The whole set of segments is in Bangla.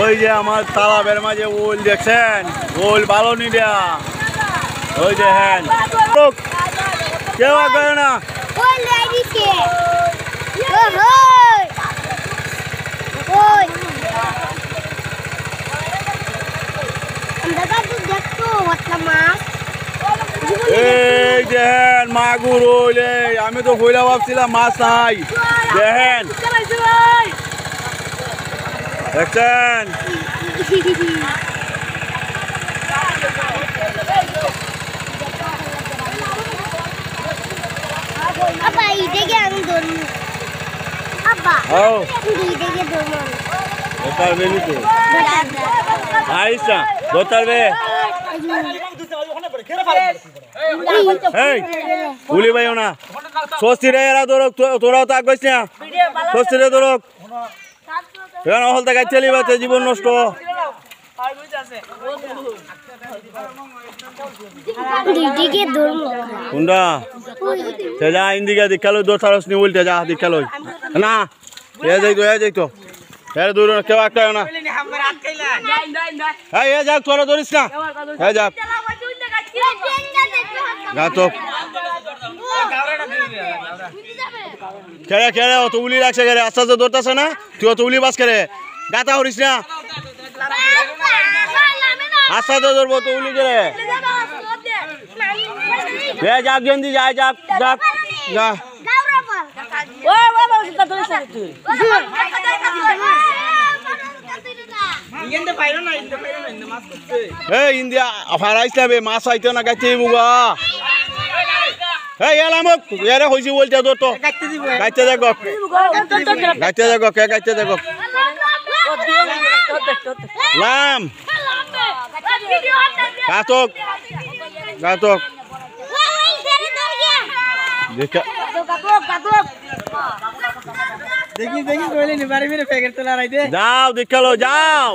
ওই যে আমার তালাবের মাঝে ওল দেখছেন, ওল ভালো নি দেয়া, ওই দেখেন কেউ আগে না এই দেখেন মাগুর ওল। আমি তো কইলা ভাবছিলাম মাছ নাই, দেখেন দেখছেন গুলি ভাইও না স্বস্তিরে এরা ধরক, তোরাও তো আগাইছ না, স্বস্তিরে ধরক হলতা গাছ চালিবাতে জীবন নষ্ট। কোনটা যা ইন্দিকা দীক্ষালয় দৌড় সারস নি উল্টে যা দীক্ষালয় না যাইতো দূর কেউ একটা না যাক তোরা ধরিস না যাক তো খেলে খেলে অত উলি রাখছে খেলে আস্তে আস্তে দৌড়তেছে না, তুই অত উলি বাস খেলে গাতা হরিস না, আস্তে আস্তে ধরবো তো উলি খেলে যাক গেন্দি যায় যাক যাক যা ইন্ডিয়া হারাইছিলাম মাছ আইতে না গাইতে বুগা এলামক এরা হয়েছি বলতে তোর তো গাইতে দেখ গাইতে দেখ কে গাইতে দেখ লাম গাতক গাতক দেখি দেখি কইলে নি বাড়ি মেরে প্যাকেট তোলা রাইতে যাও দেখালো যাও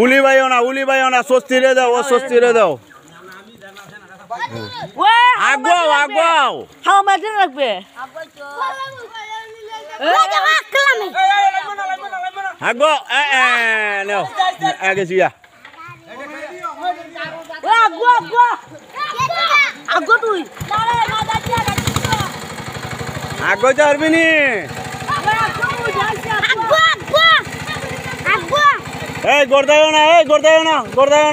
উলি ভাইও না স্বস্তি রে দাও, অস্বস্তি রে দাও, আগুয়াও আগুয়াও হাও মাঝে রাখবে আগো নাও আগে জিয়া আগো তুই আগো যাবি নি এই গড়দাও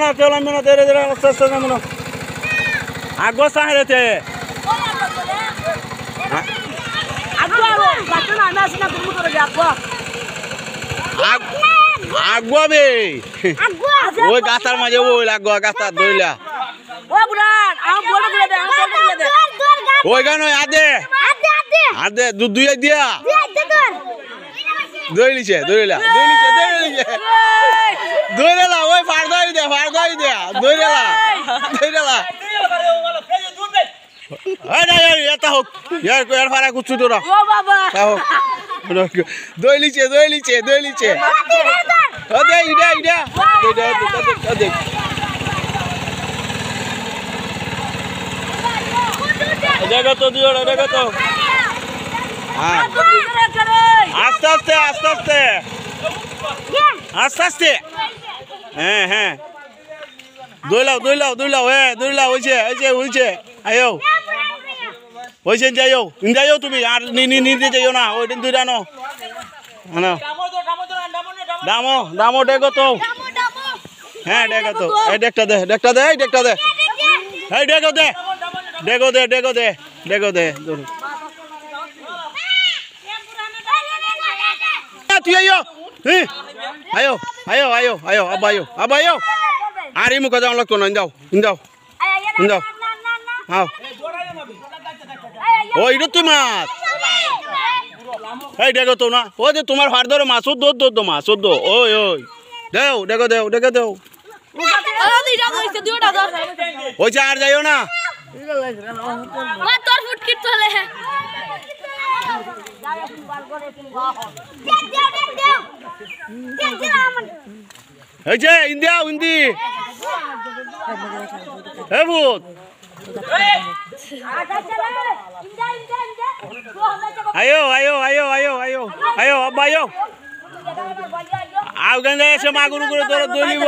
না কেউ নামবে না ধীরে ধীরে আস্তে আস্তে নামো না আগো সাহেরেতে আগুয়াবে ওই গাছার মাঝে ওই আগুয়া গাছার দইলা ওই গান আদে আদে দুই দিয়া দইলিছে দইলা ওই ফার দই দে দইলা এটা হোক ইয়ার ফারা কুচু তোরা হোক দইলিছে দেখো তো দিও দেখো তো আস্তে আস্তে হ্যাঁ দইলাও হয়েছে আয়ো হয়েছে যাইও তুমি আর নিতে যাইও না ওই দিন তুই জানো দামো দেখো তো হ্যাঁ দেখো তো এই দেখটা দে এই দেখো দে তুই আয়ো আবায়ো আর এই মুখে যাওয়া লাগতো না ইন্দাও হ্যাঁ ওই তুই মাছ এই দেখো তো না ও যে তোমার ফার ধরে মাছ দো মাছ ওই দেও দেখো ওই যে আর যাইও না এই যে ইন্দি হে ভূত আয়ো আয়ো আয়ো আয়ো আয়ো আয়ো আব্বা আয়ো আফগান যায় এসে মাগুর করে ধরে দলিব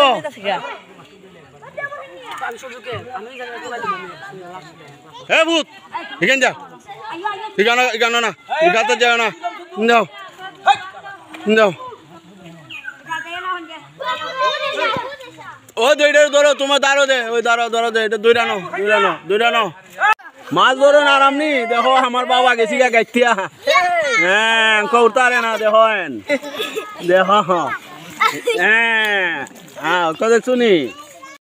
হে ভূত এখান যা এখানে না এখানে যাও না যাও যাও ও দুইটা ধরো তোমার দাঁড়ো দে ওই দাঁড়ো দে এটা দুইটা মাছ ধরো না আরামনি দেখো আমার বাবা গেছি গা গাইতিয়া হ্যাঁ কৌতারে না দেখো হ্যাঁ হ্যাঁ দেখছো নি